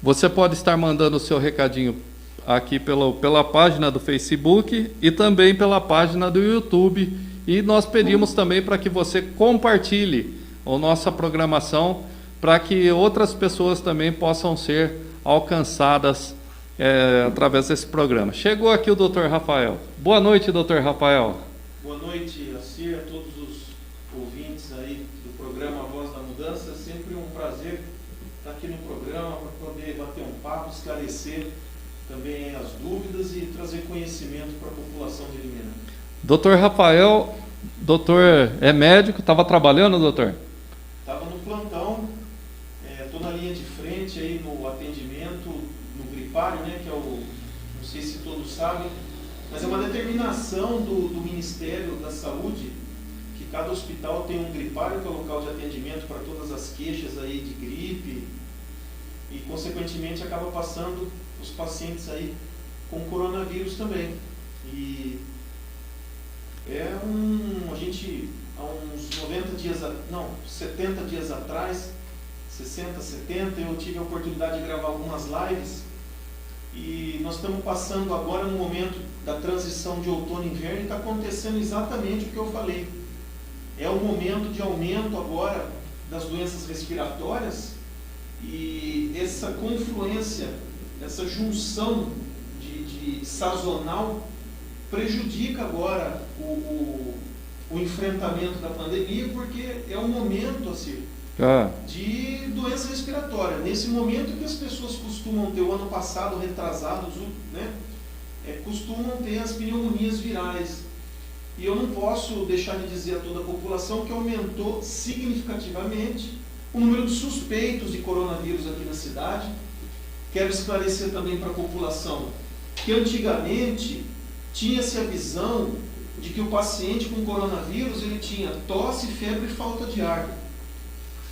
Você pode estar mandando o seu recadinho aqui pela página do Facebook e também pela página do YouTube. E nós pedimos também para que você compartilhe a nossa programação para que outras pessoas também possam ser alcançadas através desse programa. Chegou aqui o Dr. Rafael. Boa noite, Dr. Rafael. Boa noite, Assir, a todos os ouvintes aí do programa Voz da Mudança. É sempre um prazer estar aqui no programa para poder bater um papo, esclarecer também as dúvidas e trazer conhecimento para a população de Limeira. Dr. Rafael, doutor é médico, estava trabalhando, doutor? Estava no plantão, estou na linha de frente aí no atendimento, no gripário, né, que é o, não sei se todos sabem, mas é uma determinação do Ministério da Saúde que cada hospital tem um gripário, que é o local de atendimento para todas as queixas aí de gripe e, consequentemente, acaba passando os pacientes aí com coronavírus também. E a gente, há uns 70 dias atrás, 60, 70, eu tive a oportunidade de gravar algumas lives e nós estamos passando agora no momento da transição de outono e inverno e está acontecendo exatamente o que eu falei. É o momento de aumento agora das doenças respiratórias e essa confluência, essa junção de sazonal prejudica agora o enfrentamento da pandemia, porque é um momento assim, de doença respiratória. Nesse momento que as pessoas costumam ter, o ano passado, retrasado, né, costumam ter as pneumonias virais. E eu não posso deixar de dizer a toda a população que aumentou significativamente o número de suspeitos de coronavírus aqui na cidade. Quero esclarecer também para a população que antigamente tinha-se a visão de que o paciente com coronavírus ele tinha tosse, febre e falta de ar.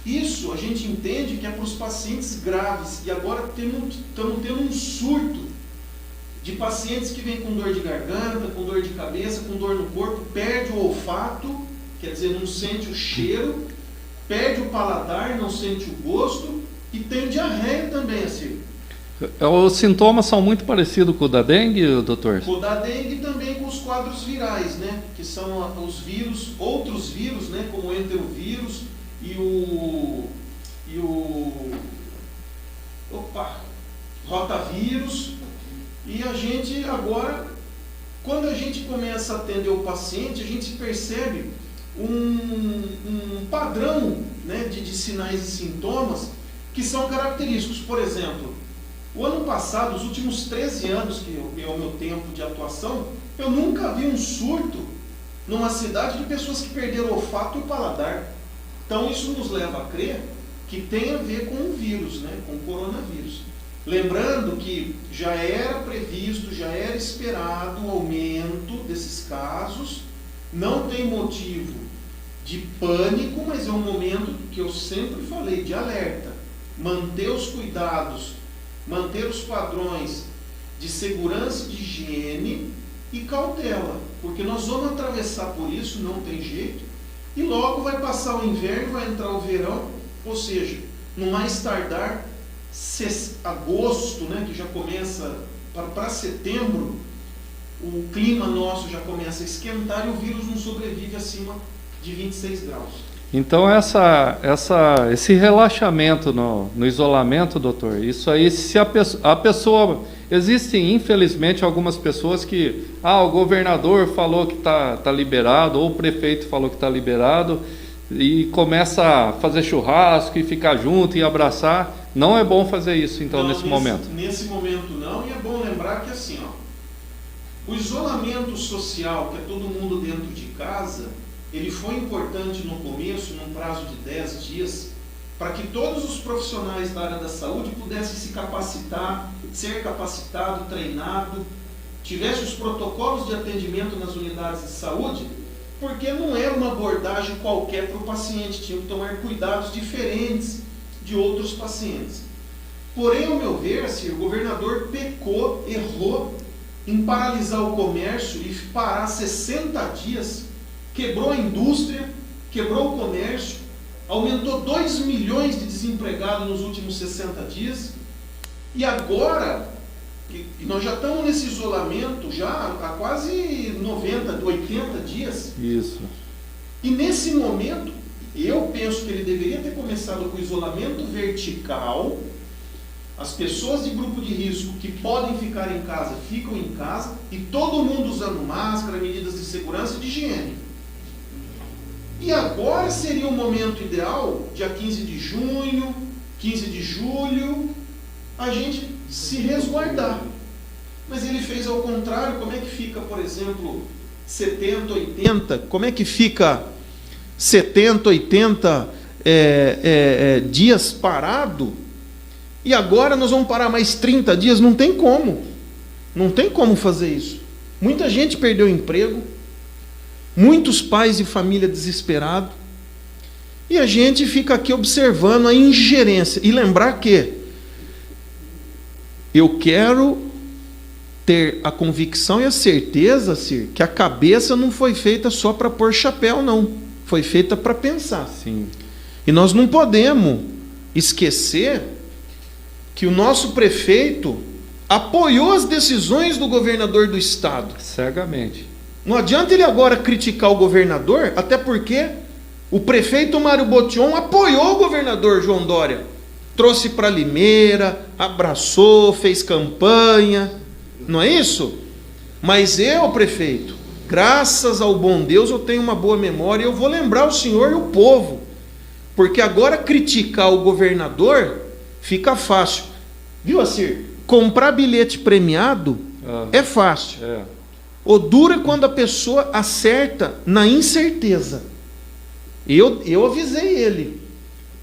Isso a gente entende que é para os pacientes graves, e agora estamos tendo um surto de pacientes que vêm com dor de garganta, com dor de cabeça, com dor no corpo, perde o olfato, quer dizer, não sente o cheiro, perde o paladar, não sente o gosto, e tem diarreia também, assim. Os sintomas são muito parecidos com o da dengue, doutor? Com o da dengue e também com os quadros virais, né? Que são os vírus, outros vírus, né? Como o enterovírus e o rotavírus. E a gente agora, quando a gente começa a atender o paciente, a gente percebe um padrão, né, de sinais e sintomas que são característicos. Por exemplo, o ano passado, os últimos 13 anos, que é o meu tempo de atuação, eu nunca vi um surto numa cidade de pessoas que perderam o olfato e o paladar. Então isso nos leva a crer que tem a ver com o vírus, né, com o coronavírus. Lembrando que já era previsto, já era esperado o aumento desses casos, não tem motivo de pânico, mas é um momento que eu sempre falei de alerta, manter os cuidados, manter os padrões de segurança e de higiene e cautela, porque nós vamos atravessar por isso, não tem jeito, e logo vai passar o inverno, vai entrar o verão, ou seja, no mais tardar, agosto, né, que já começa para setembro, o clima nosso já começa a esquentar e o vírus não sobrevive acima de 26 graus. Então esse relaxamento no isolamento, doutor, isso aí, se a pessoa, existem infelizmente algumas pessoas que, o governador falou que está liberado, ou o prefeito falou que está liberado, e começa a fazer churrasco e ficar junto e abraçar. Não é bom fazer isso, então, não, nesse momento? Nesse momento não, e é bom lembrar que assim, o isolamento social, que é todo mundo dentro de casa, ele foi importante no começo, num prazo de 10 dias, para que todos os profissionais da área da saúde pudessem se capacitar, ser capacitado, treinado, tivesse os protocolos de atendimento nas unidades de saúde, porque não era uma abordagem qualquer para o paciente, tinha que tomar cuidados diferentes de outros pacientes. Porém, ao meu ver, assim, o governador pecou, errou em paralisar o comércio e parar 60 dias, quebrou a indústria, quebrou o comércio, aumentou 2 milhões de desempregados nos últimos 60 dias E agora, nós já estamos nesse isolamento já há quase 90, 80 dias. Isso. E nesse momento, eu penso que ele deveria ter começado com o isolamento vertical. As pessoas de grupo de risco que podem ficar em casa, ficam em casa, e todo mundo usando máscara, medidas de segurança e de higiene. E agora seria o momento ideal, dia 15 de junho, 15 de julho, a gente se resguardar. Mas ele fez ao contrário. Como é que fica, por exemplo, 70, 80? Como é que fica 70, 80 dias parado? E agora nós vamos parar mais 30 dias? Não tem como. Não tem como fazer isso. Muita gente perdeu emprego, muitos pais de família desesperados, e a gente fica aqui observando a ingerência. E lembrar que eu quero ter a convicção e a certeza, Cir, que a cabeça não foi feita só para pôr chapéu, não. Foi feita para pensar. Sim. E nós não podemos esquecer que o nosso prefeito apoiou as decisões do governador do estado. Cegamente. Não adianta ele agora criticar o governador, até porque o prefeito Mário Botion apoiou o governador João Dória. Trouxe para Limeira, abraçou, fez campanha. Não é isso? Mas eu, prefeito, graças ao bom Deus, eu tenho uma boa memória e eu vou lembrar o senhor e o povo. Porque agora criticar o governador fica fácil. Viu, Acir? Comprar bilhete premiado é fácil. O duro é quando a pessoa acerta na incerteza. Eu avisei ele.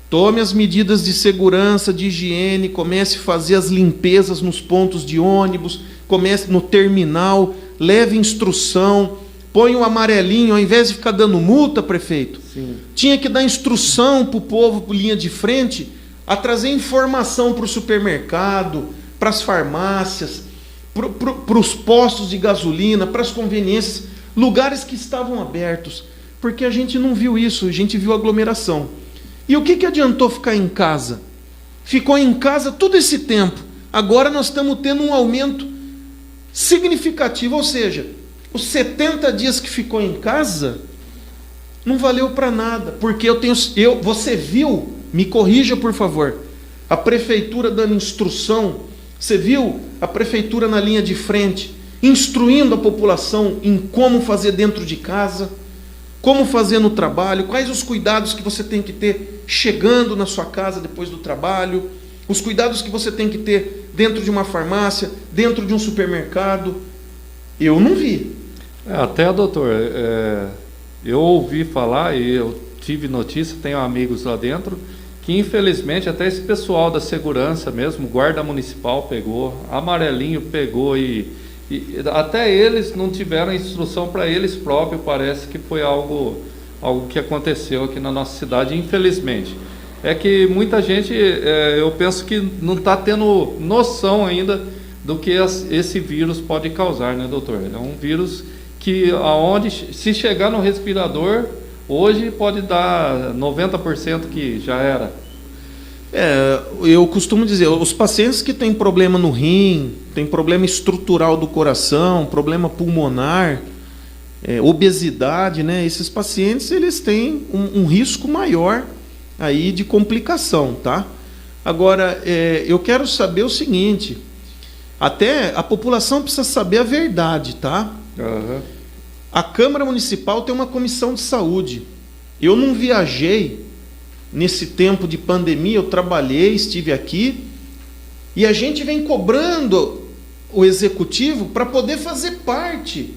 Tome as medidas de segurança, de higiene, comece a fazer as limpezas nos pontos de ônibus, comece no terminal, leve instrução, põe um amarelinho, ao invés de ficar dando multa, prefeito. Sim. Tinha que dar instrução para o povo, por linha de frente, a trazer informação para o supermercado, para as farmácias, para os postos de gasolina, para as conveniências, lugares que estavam abertos, porque a gente não viu isso, a gente viu aglomeração. E o que adiantou ficar em casa? Ficou em casa todo esse tempo. Agora nós estamos tendo um aumento significativo, ou seja, os 70 dias que ficou em casa não valeu para nada, porque você viu, me corrija por favor, a prefeitura dando instrução, você viu a prefeitura na linha de frente, instruindo a população em como fazer dentro de casa, como fazer no trabalho, quais os cuidados que você tem que ter chegando na sua casa depois do trabalho, os cuidados que você tem que ter dentro de uma farmácia, dentro de um supermercado. Eu não vi. Até, doutor, eu ouvi falar e eu tive notícia, tenho amigos lá dentro, que infelizmente até esse pessoal da segurança mesmo, guarda municipal pegou, amarelinho pegou e até eles não tiveram instrução para eles próprios. Parece que foi algo que aconteceu aqui na nossa cidade, infelizmente. É que muita gente, eu penso que não está tendo noção ainda do que esse vírus pode causar, né, doutor? É um vírus que, se chegar no respirador, hoje pode dar 90% que já era. Eu costumo dizer, os pacientes que têm problema no rim, tem problema estrutural do coração, problema pulmonar, obesidade, né? Esses pacientes, eles têm um risco maior aí de complicação, tá? Agora, eu quero saber o seguinte, até a população precisa saber a verdade, tá? Uhum. A Câmara Municipal tem uma comissão de saúde. Eu não viajei nesse tempo de pandemia, eu trabalhei, estive aqui, e a gente vem cobrando o executivo para poder fazer parte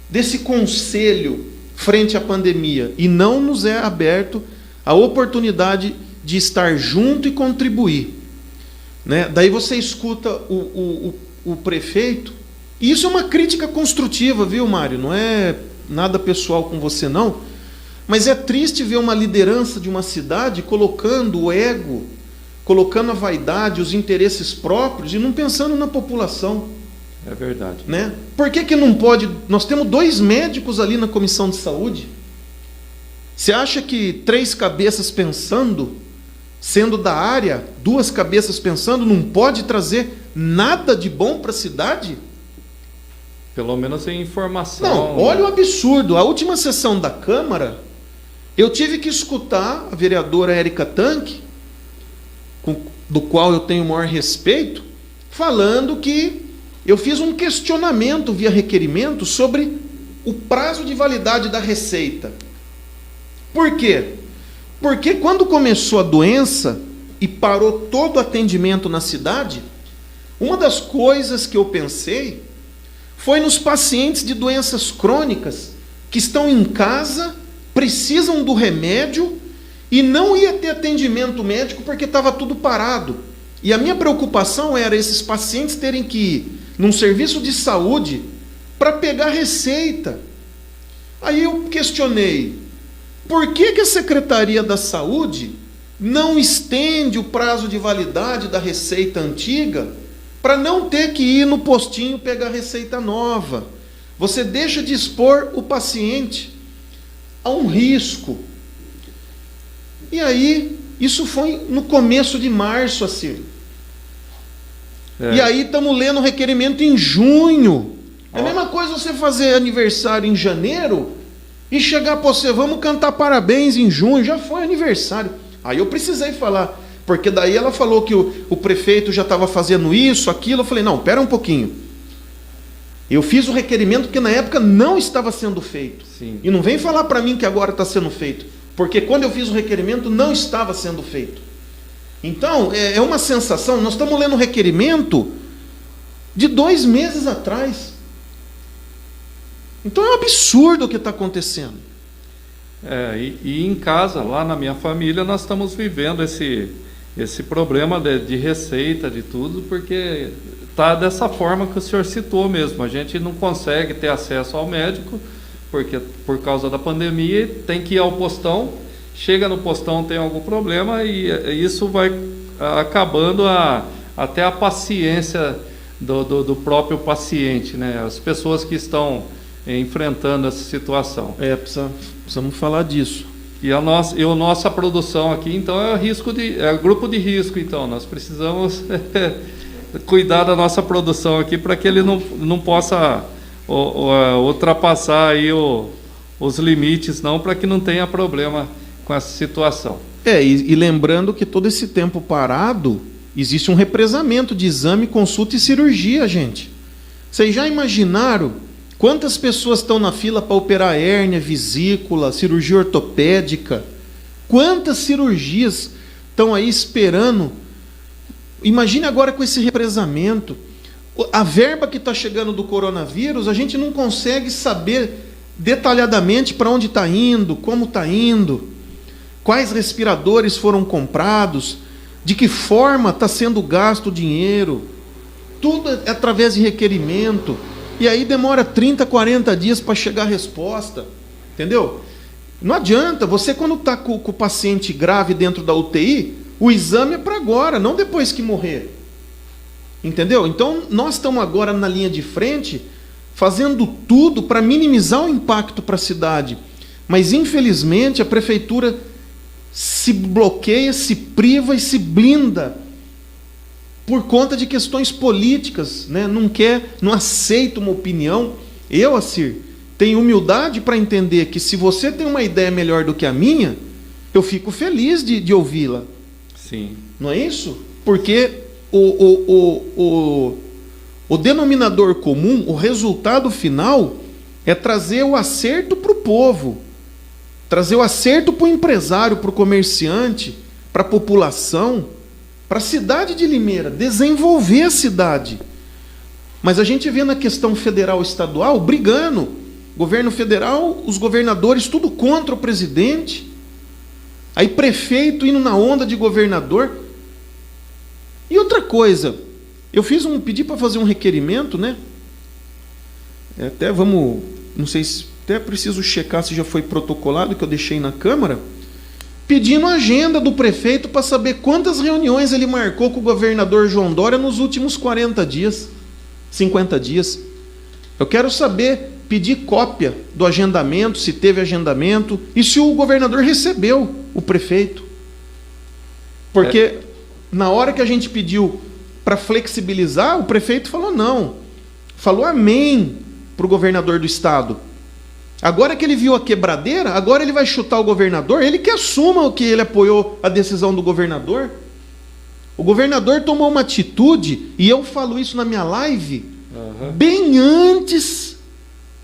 desse conselho frente à pandemia, e não nos é aberto a oportunidade de estar junto e contribuir, né? Daí você escuta o prefeito, e isso é uma crítica construtiva, viu, Mário? Não é nada pessoal com você, não. Mas é triste ver uma liderança de uma cidade colocando o ego, colocando a vaidade, os interesses próprios e não pensando na população. É verdade. Né? Por que não pode? Nós temos 2 médicos ali na comissão de saúde. Você acha que 3 cabeças pensando sendo da área, duas cabeças pensando, não pode trazer nada de bom para a cidade? Pelo menos em informação. Não, olha o absurdo. A última sessão da Câmara, eu tive que escutar a vereadora Érica Tanque, do qual eu tenho o maior respeito, falando que eu fiz um questionamento via requerimento sobre o prazo de validade da receita. Por quê? Porque quando começou a doença e parou todo o atendimento na cidade, uma das coisas que eu pensei foi nos pacientes de doenças crônicas que estão em casa, precisam do remédio e não ia ter atendimento médico porque estava tudo parado. E a minha preocupação era esses pacientes terem que ir num serviço de saúde para pegar receita. Aí eu questionei, por que a Secretaria da Saúde não estende o prazo de validade da receita antiga para não ter que ir no postinho pegar receita nova? Você deixa de expor o paciente a um risco. E aí, isso foi no começo de março, assim. E aí estamos lendo o requerimento em junho. É a mesma coisa você fazer aniversário em janeiro e chegar para você, vamos cantar parabéns em junho, já foi aniversário. Aí eu precisei falar, porque daí ela falou que o prefeito já estava fazendo isso, aquilo. Eu falei, não, pera um pouquinho. Eu fiz o requerimento porque na época não estava sendo feito. Sim. E não vem falar para mim que agora está sendo feito, porque quando eu fiz o requerimento não estava sendo feito. Então, é uma sensação, nós estamos lendo o requerimento de 2 meses atrás. Então é um absurdo o que está acontecendo. E em casa, lá na minha família, nós estamos vivendo esse problema de receita, de tudo, porque está dessa forma que o senhor citou mesmo. A gente não consegue ter acesso ao médico, porque por causa da pandemia tem que ir ao postão, chega no postão, tem algum problema, e isso vai acabando até a paciência do próprio paciente, né? As pessoas que estão enfrentando essa situação. Precisamos falar disso. E a nossa produção aqui, então, é grupo de risco, então. Nós precisamos cuidar da nossa produção aqui para que ele não possa ultrapassar aí os limites, não, para que não tenha problema com essa situação. E lembrando que todo esse tempo parado, existe um represamento de exame, consulta e cirurgia, gente. Vocês já imaginaram quantas pessoas estão na fila para operar hérnia, vesícula, cirurgia ortopédica? Quantas cirurgias estão aí esperando? Imagine agora com esse represamento. A verba que está chegando do coronavírus, a gente não consegue saber detalhadamente para onde está indo, como está indo, quais respiradores foram comprados, de que forma está sendo gasto o dinheiro. Tudo é através de requerimento. E aí demora 30, 40 dias para chegar a resposta. Entendeu? Não adianta. Você, quando está com o paciente grave dentro da UTI, o exame é para agora, não depois que morrer. Entendeu? Então, nós estamos agora na linha de frente, fazendo tudo para minimizar o impacto para a cidade. Mas, infelizmente, a prefeitura se bloqueia, se priva e se blinda por conta de questões políticas, né? Não aceita uma opinião. Eu, Assir, tenho humildade para entender que se você tem uma ideia melhor do que a minha, eu fico feliz de ouvi-la. Sim. Não é isso? Porque o denominador comum, o resultado final, é trazer o acerto para o povo, trazer o acerto para o empresário, para o comerciante, para a população, para a cidade de Limeira, desenvolver a cidade. Mas a gente vê na questão federal e estadual brigando. Governo federal, os governadores, tudo contra o presidente. Aí prefeito indo na onda de governador. E outra coisa, eu pedi para fazer um requerimento, né? Até não sei se até preciso checar se já foi protocolado, que eu deixei na Câmara, pedindo a agenda do prefeito para saber quantas reuniões ele marcou com o governador João Dória nos últimos 40 dias, 50 dias. Eu quero saber, pedir cópia do agendamento, se teve agendamento, e se o governador recebeu o prefeito. Porque na hora que a gente pediu para flexibilizar, o prefeito falou não. Falou amém para o governador do estado. Agora que ele viu a quebradeira, agora ele vai chutar o governador, ele que assuma o que ele apoiou a decisão do governador. O governador tomou uma atitude, e eu falo isso na minha live, bem antes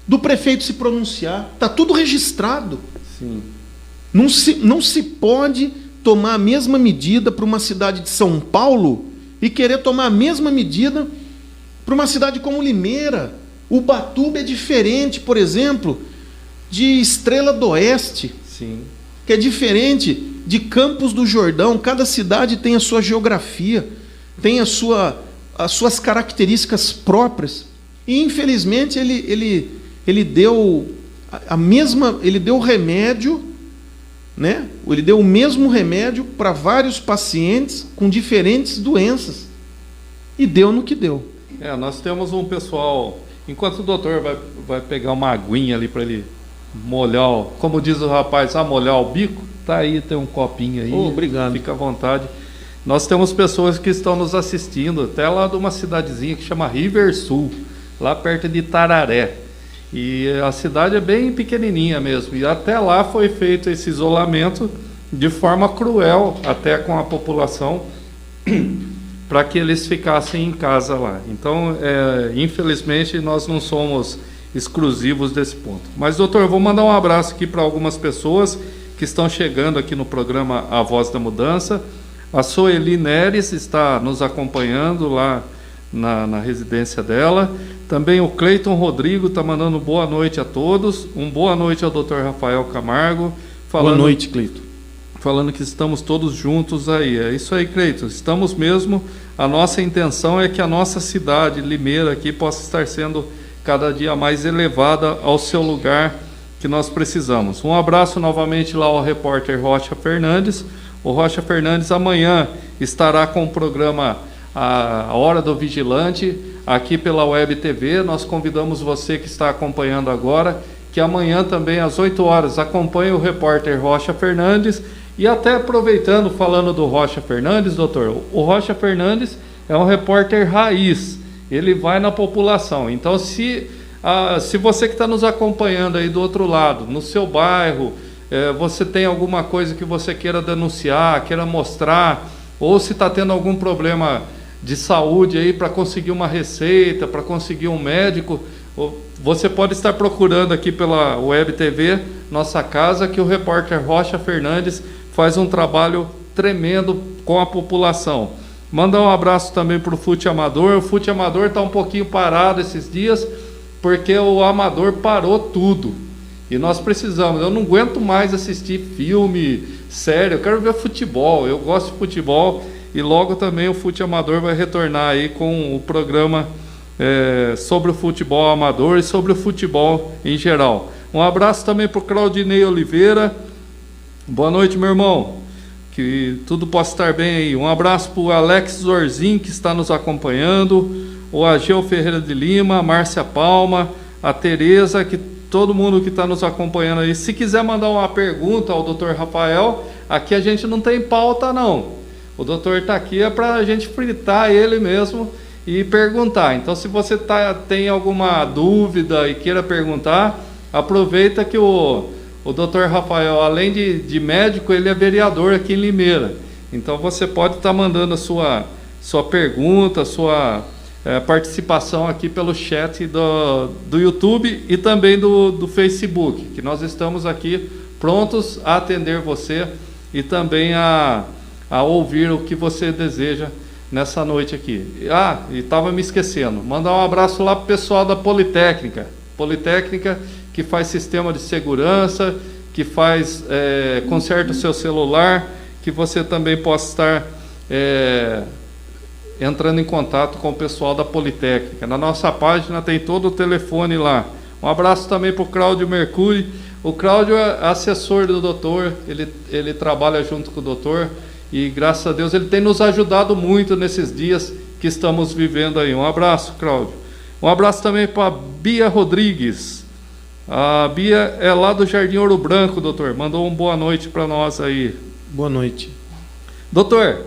do prefeito se pronunciar. Está tudo registrado. Sim. Não se pode tomar a mesma medida para uma cidade de São Paulo e querer tomar a mesma medida para uma cidade como Limeira. Ubatuba é diferente, por exemplo, de Estrela do Oeste, Sim. que é diferente de Campos do Jordão. Cada cidade tem a sua geografia, tem as suas características próprias. E infelizmente ele deu ele deu remédio, né? Ele deu o mesmo remédio para vários pacientes com diferentes doenças. E deu no que deu. Nós temos um pessoal, enquanto o doutor vai pegar uma aguinha ali para ele molhar, como diz o rapaz, molhar o bico, tá aí, tem um copinho aí. Obrigado. Fica à vontade. Nós temos pessoas que estão nos assistindo, até lá de uma cidadezinha que chama Riversul, lá perto de Tararé. E a cidade é bem pequenininha mesmo. E até lá foi feito esse isolamento de forma cruel, até com a população, para que eles ficassem em casa lá. Então, infelizmente, nós não somos exclusivos desse ponto. Mas, doutor, eu vou mandar um abraço aqui para algumas pessoas que estão chegando aqui no programa A Voz da Mudança. A Soeli Neres está nos acompanhando lá na residência dela. Também o Cleiton Rodrigo está mandando boa noite a todos. Boa noite ao doutor Rafael Camargo. Boa noite, Cleiton. Falando que estamos todos juntos aí. É isso aí, Cleiton. Estamos mesmo. A nossa intenção é que a nossa cidade, Limeira, aqui, possa estar sendo cada dia mais elevada ao seu lugar que nós precisamos. Um abraço novamente lá ao repórter Rocha Fernandes. O Rocha Fernandes amanhã estará com o programa A Hora do Vigilante, aqui pela Web TV. Nós convidamos você que está acompanhando agora, que amanhã também às 8 horas acompanhe o repórter Rocha Fernandes. E até aproveitando, falando do Rocha Fernandes, doutor, o Rocha Fernandes é um repórter raiz, ele vai na população. Então, se você que está nos acompanhando aí do outro lado, no seu bairro, você tem alguma coisa que você queira denunciar, queira mostrar, ou se está tendo algum problema de saúde aí para conseguir uma receita, para conseguir um médico, você pode estar procurando aqui pela Web TV, nossa casa, que o repórter Rocha Fernandes faz um trabalho tremendo com a população. Mandar um abraço também para o Fute Amador. O Fute Amador está um pouquinho parado esses dias, porque o Amador parou tudo. E nós precisamos. Eu não aguento mais assistir filme, série. Eu quero ver futebol. Eu gosto de futebol. E logo também o Fute Amador vai retornar aí com o programa sobre o futebol amador e sobre o futebol em geral. Um abraço também para o Claudinei Oliveira. Boa noite, meu irmão. Que tudo possa estar bem aí. Um abraço para o Alex Zorzin, que está nos acompanhando, o Ageu Ferreira de Lima, a Márcia Palma, a Tereza, que todo mundo que está nos acompanhando aí. Se quiser mandar uma pergunta ao Dr. Rafael, aqui a gente não tem pauta, não. O doutor está aqui para a gente fritar ele mesmo e perguntar. Então, se você tem alguma dúvida e queira perguntar, aproveita que o Dr. Rafael, além de médico, ele é vereador aqui em Limeira. Então você pode estar mandando a sua pergunta, a sua participação aqui pelo chat do YouTube e também do Facebook, que nós estamos aqui prontos a atender você e também a ouvir o que você deseja nessa noite aqui. E estava me esquecendo, mandar um abraço lá para o pessoal da Politécnica, que faz sistema de segurança, que faz conserta o seu celular, que você também possa estar entrando em contato com o pessoal da Politécnica. Na nossa página tem todo o telefone lá. Um abraço também para o Cláudio Mercury. O Cláudio é assessor do doutor, ele trabalha junto com o doutor e, graças a Deus, ele tem nos ajudado muito nesses dias que estamos vivendo aí. Um abraço, Cláudio. Um abraço também para a Bia Rodrigues. A Bia é lá do Jardim Ouro Branco, doutor. Mandou uma boa noite para nós aí. Boa noite. Doutor,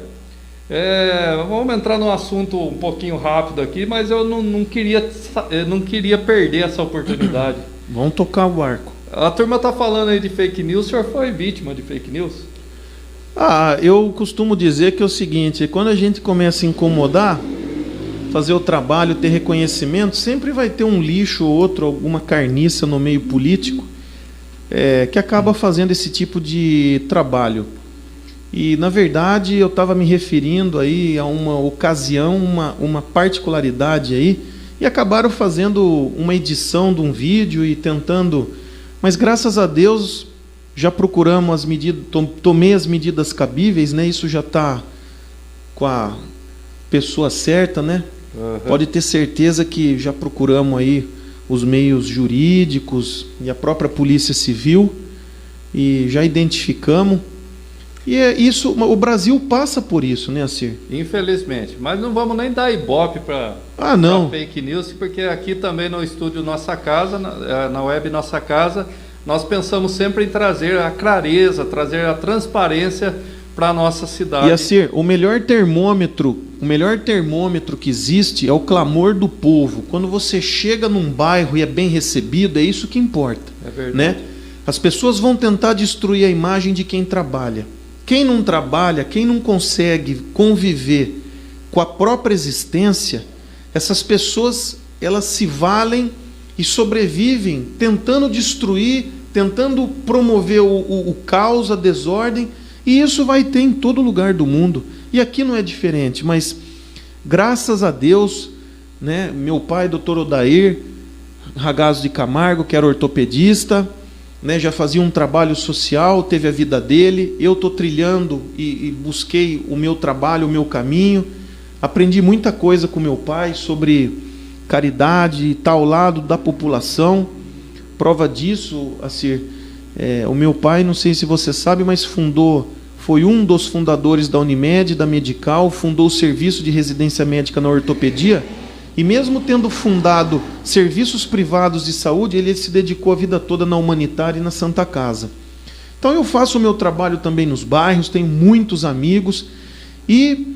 Vamos entrar num assunto um pouquinho rápido aqui, mas eu não queria perder essa oportunidade. Vamos tocar o barco. A turma está falando aí de fake news, o senhor foi vítima de fake news? Eu costumo dizer que é o seguinte, quando a gente começa a incomodar, fazer o trabalho, ter reconhecimento, sempre vai ter um lixo ou outro, alguma carniça no meio político, que acaba fazendo esse tipo de trabalho. E, na verdade, eu estava me referindo aí a uma ocasião, uma particularidade aí, e acabaram fazendo uma edição de um vídeo e tentando... Mas, graças a Deus, já procuramos as medidas, tomei as medidas cabíveis, né? Isso já está com a pessoa certa, né? Uhum. Pode ter certeza que já procuramos aí os meios jurídicos e a própria Polícia Civil e já identificamos. E isso, o Brasil passa por isso, né, Acir? Infelizmente, mas não vamos nem dar ibope para fake news, porque aqui também no estúdio Nossa Casa, na web Nossa Casa, nós pensamos sempre em trazer a clareza, trazer a transparência para a nossa cidade. E Acir, o melhor termômetro que existe é o clamor do povo. Quando você chega num bairro e é bem recebido, é isso que importa. É verdade. Né? As pessoas vão tentar destruir a imagem de quem trabalha. Quem não trabalha, quem não consegue conviver com a própria existência, essas pessoas, elas se valem e sobrevivem tentando destruir, tentando promover o caos, a desordem, e isso vai ter em todo lugar do mundo. E aqui não é diferente, mas graças a Deus, né, meu pai, Dr. Odair Ragazzo de Camargo, que era ortopedista, né, já fazia um trabalho social, teve a vida dele, eu estou trilhando e busquei o meu trabalho, o meu caminho, aprendi muita coisa com meu pai sobre caridade e estar ao lado da população. Prova disso, Acir, o meu pai, não sei se você sabe, mas foi um dos fundadores da Unimed, da Medical, fundou o serviço de residência médica na ortopedia. E mesmo tendo fundado serviços privados de saúde, ele se dedicou a vida toda na humanitária e na Santa Casa. Então eu faço o meu trabalho também nos bairros, tenho muitos amigos, e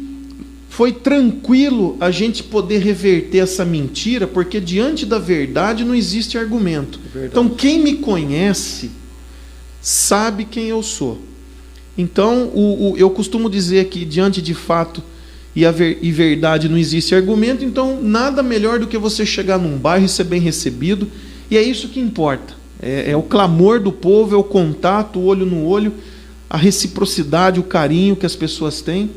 foi tranquilo a gente poder reverter essa mentira, porque diante da verdade não existe argumento. Então quem me conhece sabe quem eu sou. Então eu costumo dizer que diante de fato e verdade não existe argumento, então nada melhor do que você chegar num bairro e ser bem recebido, e é isso que importa. É o clamor do povo, é o contato, o olho no olho, a reciprocidade, o carinho que as pessoas têm,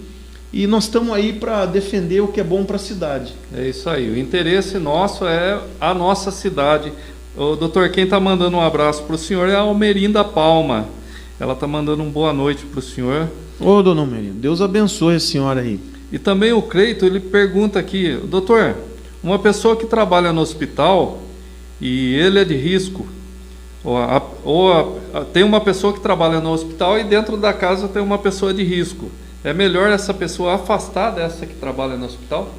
e nós estamos aí para defender o que é bom para a cidade. É isso aí, o interesse nosso é a nossa cidade. Doutor, quem está mandando um abraço para o senhor é a Almerinda Palma, ela está mandando uma boa noite para o senhor. Ô, dona Almerinda, Deus abençoe a senhora aí. E também o Creito, ele pergunta aqui, doutor, uma pessoa que trabalha no hospital e ele é de risco, tem uma pessoa que trabalha no hospital e dentro da casa tem uma pessoa de risco, é melhor essa pessoa afastar dessa que trabalha no hospital?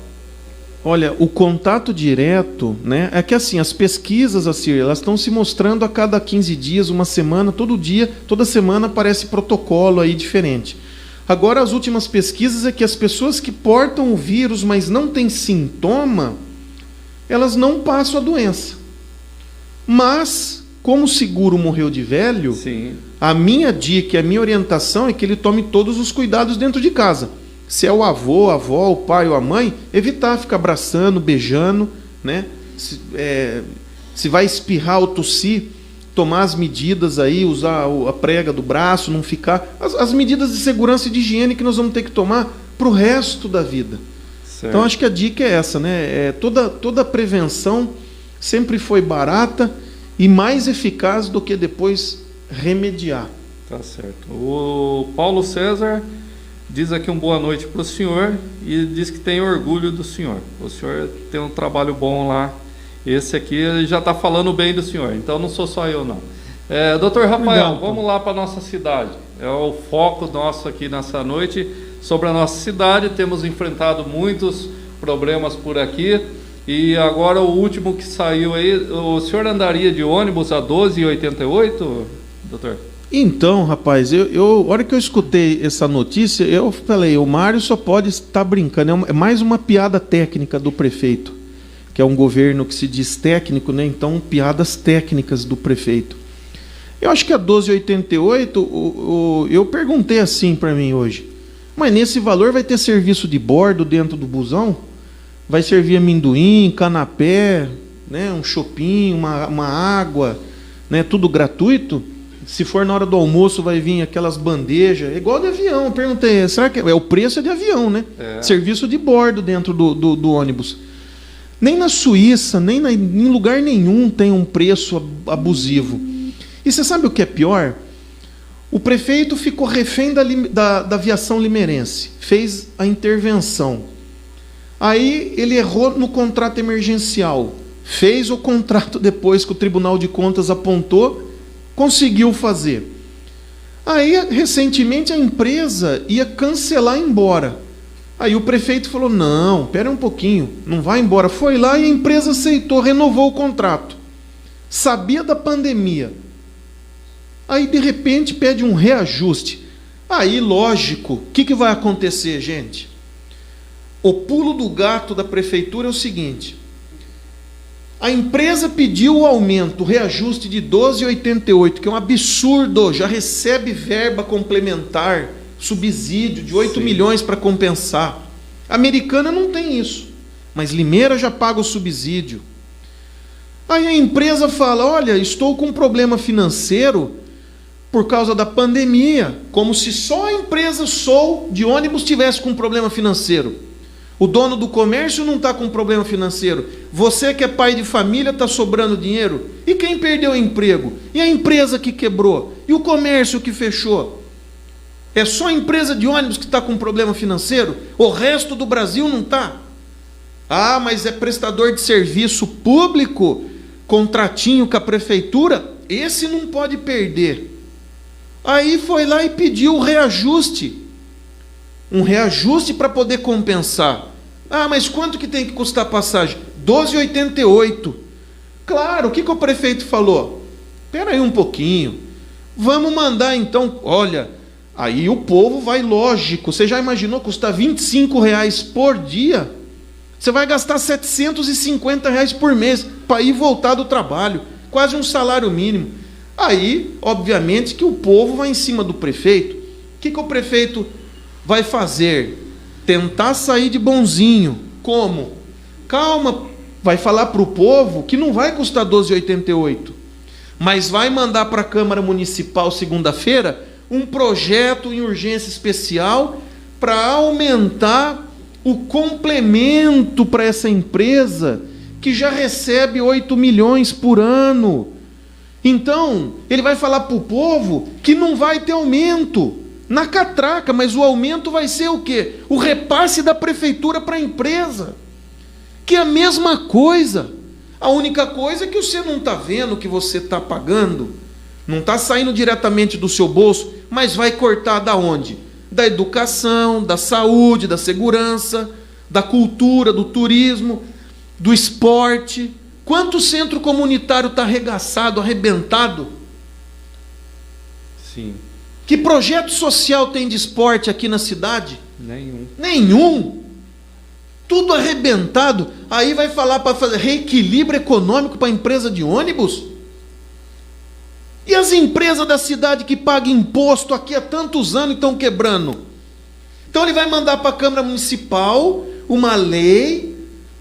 Olha, o contato direto, né, é que assim, as pesquisas, assim, elas estão se mostrando a cada 15 dias, uma semana, todo dia, toda semana aparece protocolo aí diferente. Agora, as últimas pesquisas é que as pessoas que portam o vírus, mas não têm sintoma, elas não passam a doença. Mas, como o seguro morreu de velho, sim, a minha dica, a minha orientação é que ele tome todos os cuidados dentro de casa. Se é o avô, a avó, o pai ou a mãe, evitar ficar abraçando, beijando, né? Se vai espirrar ou tossir, tomar as medidas aí, usar a prega do braço, não ficar... As medidas de segurança e de higiene que nós vamos ter que tomar para o resto da vida. Certo. Então, acho que a dica é essa, né? Toda prevenção sempre foi barata e mais eficaz do que depois remediar. Tá certo. O Paulo César diz aqui uma boa noite para o senhor e diz que tem orgulho do senhor. O senhor tem um trabalho bom lá. Esse aqui ele já está falando bem do senhor, então não sou só eu não. Doutor Rafael, vamos lá para a nossa cidade. É o foco nosso aqui nessa noite sobre a nossa cidade. Temos enfrentado muitos problemas por aqui. E agora o último que saiu aí, o senhor andaria de ônibus a 12,88, doutor? Então, rapaz, a hora que eu escutei essa notícia, eu falei, o Mário só pode estar brincando. É mais uma piada técnica do prefeito, que é um governo que se diz técnico, né? Então, piadas técnicas do prefeito. Eu acho que a 1288, eu perguntei assim para mim hoje, mas nesse valor vai ter serviço de bordo dentro do busão? Vai servir amendoim, canapé, né? Um shopping, uma água, né? Tudo gratuito? Se for na hora do almoço, vai vir aquelas bandejas, igual de avião. Eu perguntei, será que o preço é de avião, né? Serviço de bordo dentro do ônibus. Nem na Suíça, nem em lugar nenhum tem um preço abusivo. E você sabe o que é pior? O prefeito ficou refém da aviação limeirense, fez a intervenção. Aí ele errou no contrato emergencial, fez o contrato depois que o Tribunal de Contas apontou, conseguiu fazer. Aí, recentemente, a empresa ia cancelar e ir embora. Aí o prefeito falou, não, espera um pouquinho, não vai embora. Foi lá e a empresa aceitou, renovou o contrato. Sabia da pandemia. Aí, de repente, pede um reajuste. Aí, lógico, o que vai acontecer, gente? O pulo do gato da prefeitura é o seguinte: a empresa pediu o aumento, o reajuste de 12,88, que é um absurdo, já recebe verba complementar, subsídio de 8 milhões para compensar. A Americana não tem isso, mas Limeira já paga o subsídio. Aí a empresa fala, olha, estou com um problema financeiro por causa da pandemia, como se só a empresa Sol de ônibus tivesse com um problema financeiro. O dono do comércio não está com problema financeiro. Você que é pai de família está sobrando dinheiro. E quem perdeu o emprego? E a empresa que quebrou? E o comércio que fechou? É só a empresa de ônibus que está com problema financeiro? O resto do Brasil não está? Ah, mas é prestador de serviço público, contratinho com a prefeitura, esse não pode perder. Aí foi lá e pediu o reajuste. Um reajuste para poder compensar. Ah, mas quanto que tem que custar a passagem? 12,88. Claro, o que o prefeito falou? Espera aí um pouquinho. Vamos mandar então, olha, aí o povo vai, lógico, você já imaginou custar R$25 por dia? Você vai gastar R$750 por mês para ir e voltar do trabalho, quase um salário mínimo. Aí, obviamente, que o povo vai em cima do prefeito. O que o prefeito vai fazer? Tentar sair de bonzinho. Como? Calma, vai falar para o povo que não vai custar 12,88, mas vai mandar para a Câmara Municipal segunda-feira um projeto em urgência especial para aumentar o complemento para essa empresa que já recebe 8 milhões por ano. Então, ele vai falar para o povo que não vai ter aumento na catraca, mas o aumento vai ser o quê? O repasse da prefeitura para a empresa, que é a mesma coisa. A única coisa é que você não está vendo que você está pagando, não está saindo diretamente do seu bolso, mas vai cortar da onde? Da educação, da saúde, da segurança, da cultura, do turismo, do esporte. Quanto centro comunitário está arregaçado, arrebentado? Sim. Que projeto social tem de esporte aqui na cidade? Nenhum. Nenhum. Tudo arrebentado. Aí vai falar para fazer reequilíbrio econômico para a empresa de ônibus? E as empresas da cidade que pagam imposto aqui há tantos anos e estão quebrando? Então ele vai mandar para a Câmara Municipal uma lei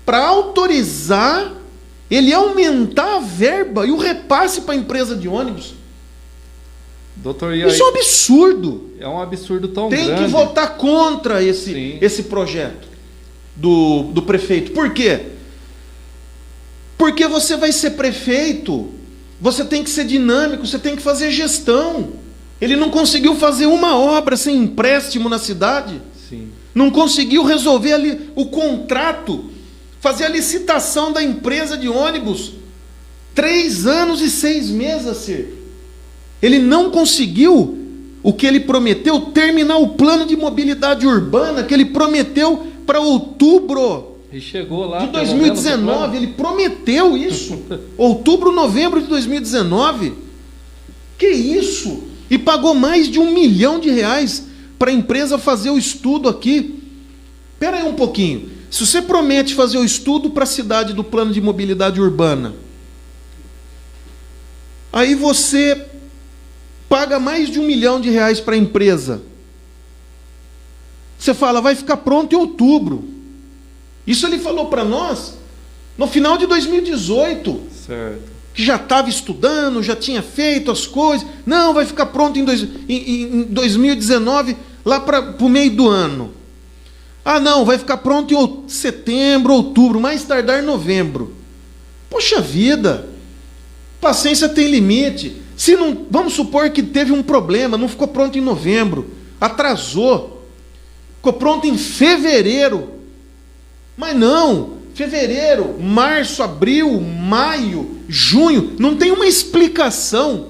para autorizar ele aumentar a verba e o repasse para a empresa de ônibus. Doutor, isso é um absurdo. É um absurdo tão grande. Tem que votar contra esse projeto do prefeito. Por quê? Porque você vai ser prefeito, você tem que ser dinâmico, você tem que fazer gestão. Ele não conseguiu fazer uma obra sem empréstimo na cidade. Sim. Não conseguiu resolver ali o contrato, fazer a licitação da empresa de ônibus. 3 anos e 6 meses, Sir. Ele não conseguiu o que ele prometeu, terminar o plano de mobilidade urbana que ele prometeu para outubro e chegou lá de 2019. Ele prometeu isso. Outubro, novembro de 2019. Que isso? e pagou mais de R$1 milhão para a empresa fazer o estudo aqui. Espera aí um pouquinho. Se você promete fazer o estudo para a cidade do plano de mobilidade urbana, aí você paga mais de R$1 milhão para a empresa. Você fala, vai ficar pronto em outubro. Isso ele falou para nós no final de 2018. Certo. Que já estava estudando, já tinha feito as coisas. Não, vai ficar pronto em 2019, lá para o meio do ano. Ah, não, vai ficar pronto em setembro, outubro, mais tardar novembro. Poxa vida, paciência tem limite. Se não, vamos supor que teve um problema, não ficou pronto em novembro, atrasou, ficou pronto em fevereiro. Mas não, fevereiro, março, abril, maio, junho, não tem uma explicação.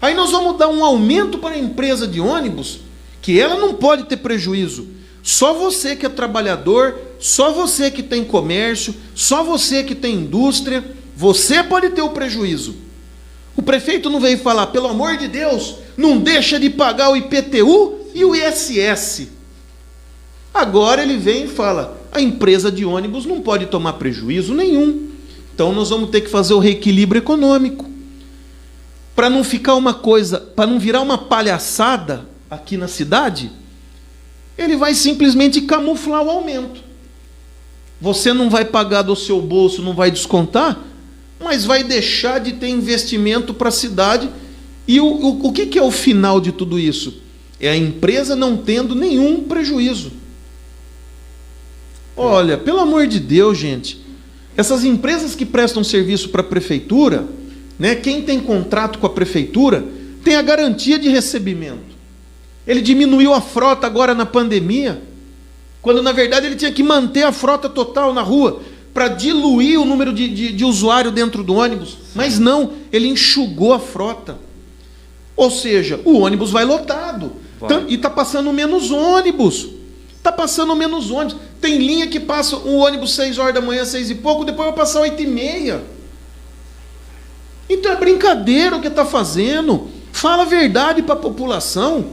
Aí nós vamos dar um aumento para a empresa de ônibus, que ela não pode ter prejuízo. Só você que é trabalhador, só você que tem comércio, só você que tem indústria, você pode ter o prejuízo. O prefeito não veio falar, pelo amor de Deus, não deixa de pagar o IPTU e o ISS. Agora ele vem e fala, a empresa de ônibus não pode tomar prejuízo nenhum. Então nós vamos ter que fazer o reequilíbrio econômico. Para não ficar uma coisa, para não virar uma palhaçada aqui na cidade, ele vai simplesmente camuflar o aumento. Você não vai pagar do seu bolso, não vai descontar, mas vai deixar de ter investimento para a cidade. E o que é o final de tudo isso? É a empresa não tendo nenhum prejuízo. Olha, pelo amor de Deus, gente, essas empresas que prestam serviço para a prefeitura, né, quem tem contrato com a prefeitura, tem a garantia de recebimento. Ele diminuiu a frota agora na pandemia, quando na verdade ele tinha que manter a frota total na rua, para diluir o número de usuário dentro do ônibus. Mas não, ele enxugou a frota. Ou seja, o ônibus vai lotado. E está passando menos ônibus. Está passando menos ônibus. Tem linha que passa um ônibus 6 horas da manhã, 6 e pouco, depois vai passar 8h30. Então é brincadeira o que está fazendo. Fala a verdade para a população.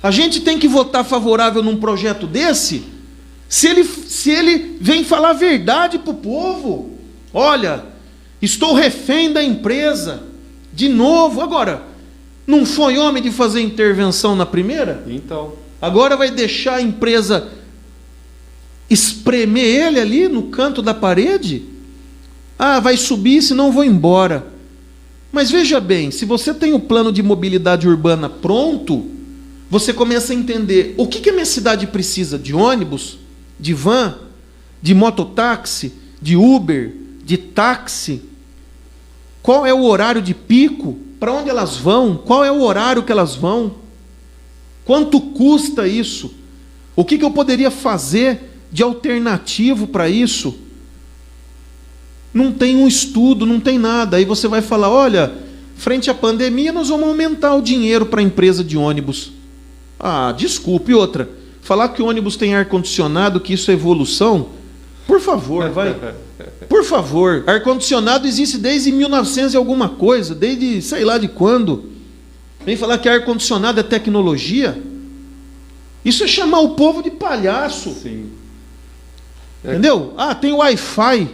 A gente tem que votar favorável num projeto desse, se ele vem falar a verdade para o povo. Olha, estou refém da empresa. De novo, agora, não foi homem de fazer intervenção na primeira? Então. Agora vai deixar a empresa espremer ele ali no canto da parede? Ah, vai subir, senão vou embora. Mas veja bem, se você tem o plano de mobilidade urbana pronto, você começa a entender o que a minha cidade precisa: de ônibus, de van, de mototáxi, de Uber, de táxi. Qual é o horário de pico? Para onde elas vão? Qual é o horário que elas vão? Quanto custa isso? O que eu poderia fazer de alternativo para isso? Não tem um estudo, não tem nada. Aí você vai falar, olha, frente à pandemia nós vamos aumentar o dinheiro para a empresa de ônibus. Ah, desculpe. E outra, falar que o ônibus tem ar-condicionado, que isso é evolução, por favor, vai. Por favor, ar-condicionado existe desde 1900 e alguma coisa, desde sei lá de quando. Vem falar que ar-condicionado é tecnologia? Isso é chamar o povo de palhaço. Sim. Entendeu? Ah, tem Wi-Fi.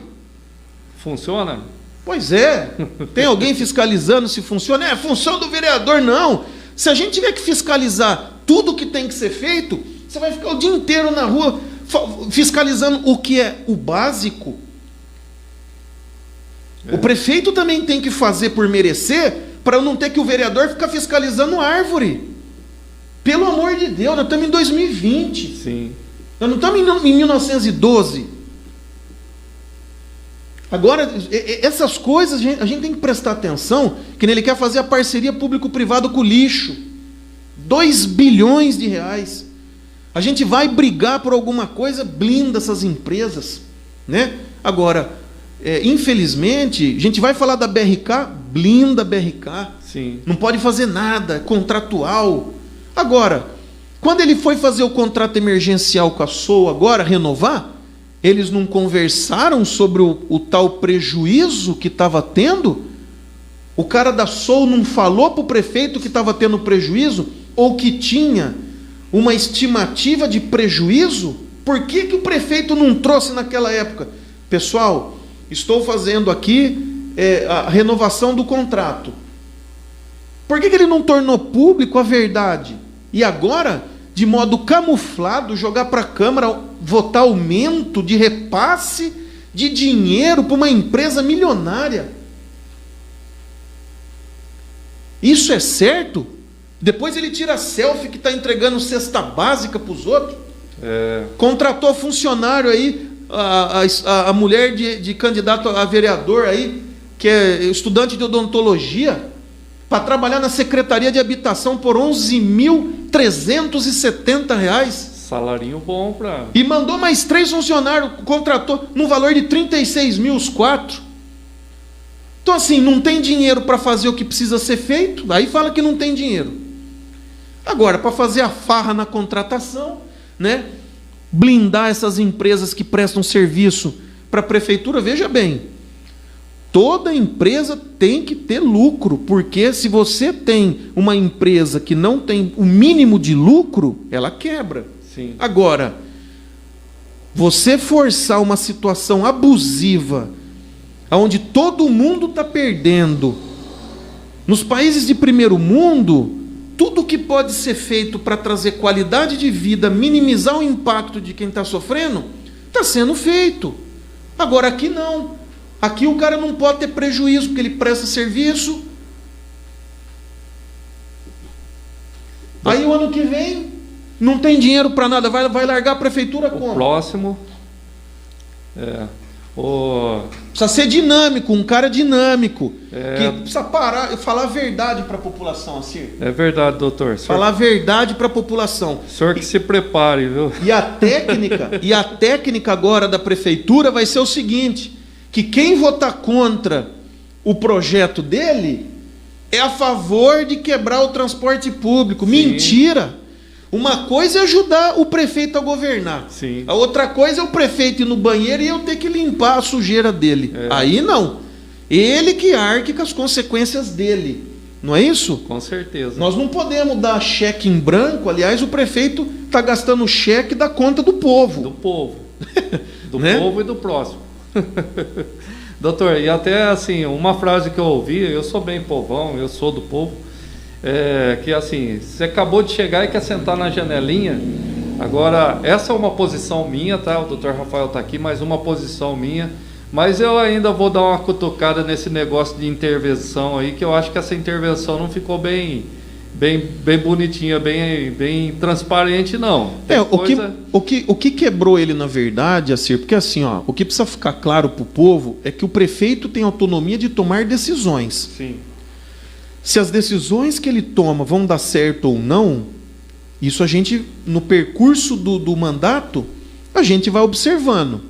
Funciona? Pois é. Tem alguém fiscalizando se funciona? É função do vereador, não. Se a gente tiver que fiscalizar tudo que tem que ser feito, você vai ficar o dia inteiro na rua fiscalizando o que é o básico. O prefeito também tem que fazer por merecer, para não ter que o vereador ficar fiscalizando árvore. Pelo amor de Deus, nós estamos em 2020. Sim. Nós não estamos em 1912. Agora, essas coisas a gente tem que prestar atenção, que ele quer fazer a parceria público-privado com o lixo. 2 bilhões de reais. A gente vai brigar por alguma coisa, blinda essas empresas, né? Agora, infelizmente, a gente vai falar da BRK, blinda a BRK. Sim. Não pode fazer nada, contratual. Agora, quando ele foi fazer o contrato emergencial com a SOA, agora, renovar, eles não conversaram sobre o tal prejuízo que estava tendo? O cara da SOU não falou para o prefeito que estava tendo prejuízo ou que tinha uma estimativa de prejuízo? Por que o prefeito não trouxe naquela época? Pessoal, estou fazendo aqui a renovação do contrato. Por que ele não tornou público a verdade? E agora, de modo camuflado, jogar para a Câmara, votar aumento de repasse de dinheiro para uma empresa milionária? Isso é certo? Depois ele tira selfie que está entregando cesta básica para os outros. Contratou funcionário aí, a mulher de candidato a vereador aí, que é estudante de odontologia, para trabalhar na Secretaria de Habitação por R$11.370. Salarinho bom para... E mandou mais 3 funcionários, contratou no valor de 36 mil os 4. Então assim, não tem dinheiro para fazer o que precisa ser feito, aí fala que não tem dinheiro. Agora, para fazer a farra na contratação, né? Blindar essas empresas que prestam serviço para a prefeitura, veja bem, toda empresa tem que ter lucro, porque se você tem uma empresa que não tem o mínimo de lucro, ela quebra. Sim. Agora, você forçar uma situação abusiva, onde todo mundo está perdendo, nos países de primeiro mundo, tudo que pode ser feito para trazer qualidade de vida, minimizar o impacto de quem está sofrendo, está sendo feito. Agora aqui não. Aqui o cara não pode ter prejuízo, porque ele presta serviço. Aí o ano que vem, não tem dinheiro para nada, vai largar a prefeitura como? O próximo... Precisa ser dinâmico, um cara dinâmico, que precisa parar e falar a verdade para a população, assim. É verdade, doutor. Falar a verdade para a população. O senhor que se prepare, viu? E a técnica agora da prefeitura vai ser o seguinte, que quem votar contra o projeto dele é a favor de quebrar o transporte público. Sim. Mentira! Uma coisa é ajudar o prefeito a governar. Sim. A outra coisa é o prefeito ir no banheiro e eu ter que limpar a sujeira dele. Aí não. Ele que arque com as consequências dele. Não é isso? Com certeza. Nós não podemos dar cheque em branco. Aliás, o prefeito está gastando cheque da conta do povo. Do povo. Do né? povo e do próximo. Doutor, e até assim, uma frase que eu ouvi, eu sou bem povão, eu sou do povo, que assim, você acabou de chegar e quer sentar na janelinha. Agora, essa é uma posição minha, tá? O doutor Rafael está aqui, mas uma posição minha. Mas eu ainda vou dar uma cutucada nesse negócio de intervenção aí, que eu acho que essa intervenção não ficou bem bonitinha, bem transparente, não. O que quebrou ele, na verdade, Assir, porque assim, ó, o que precisa ficar claro para o povo é que o prefeito tem autonomia de tomar decisões. Sim. Se as decisões que ele toma vão dar certo ou não, isso a gente, no percurso do mandato, a gente vai observando.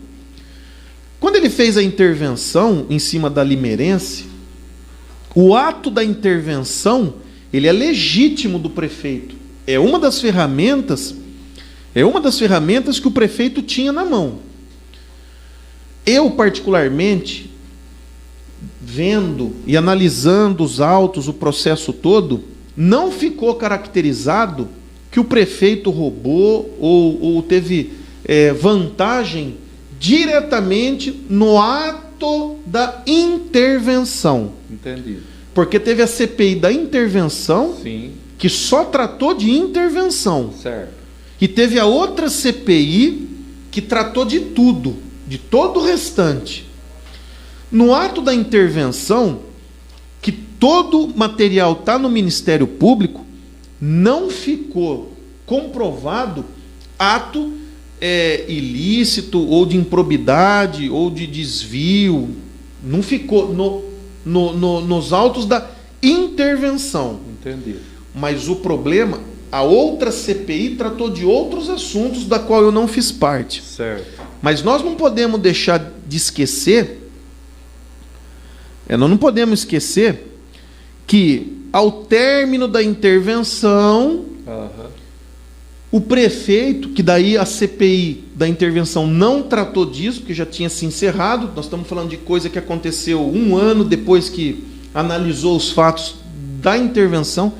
Quando ele fez a intervenção em cima da Limeirense, o ato da intervenção, ele é legítimo do prefeito. É uma das ferramentas que o prefeito tinha na mão. Eu, particularmente, vendo e analisando os autos, o processo todo, não ficou caracterizado que o prefeito roubou ou teve vantagem diretamente no ato da intervenção. Entendi. Porque teve a CPI da intervenção, sim, que só tratou de intervenção. Certo. E teve a outra CPI que tratou de tudo, de todo o restante. No ato da intervenção, que todo o material está no Ministério Público, não ficou comprovado ato ilícito, ou de improbidade, ou de desvio. Não ficou nos autos da intervenção. Entendi. Mas o problema, a outra CPI tratou de outros assuntos da qual eu não fiz parte. Certo. Mas nós não podemos deixar de esquecer, nós não podemos esquecer que ao término da intervenção, o prefeito, que daí a CPI da intervenção não tratou disso, porque já tinha se encerrado, nós estamos falando de coisa que aconteceu 1 ano depois que analisou os fatos da intervenção,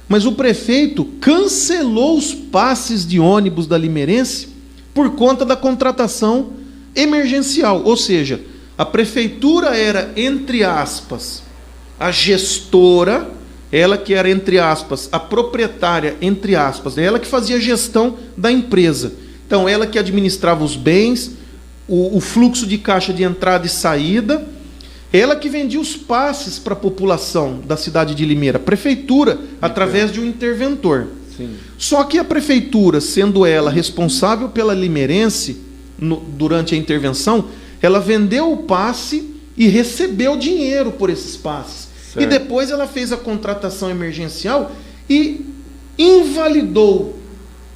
mas o prefeito cancelou os passes de ônibus da Limeirense por conta da contratação emergencial. Ou seja, a prefeitura era, entre aspas, a gestora, ela que era, entre aspas, a proprietária, entre aspas, ela que fazia a gestão da empresa. Então, ela que administrava os bens, o fluxo de caixa de entrada e saída, ela que vendia os passes para a população da cidade de Limeira, a prefeitura, através de um interventor. Sim. Só que a prefeitura, sendo ela responsável pela Limeirense, durante a intervenção, ela vendeu o passe e recebeu dinheiro por esses passes. Certo. E depois ela fez a contratação emergencial e invalidou,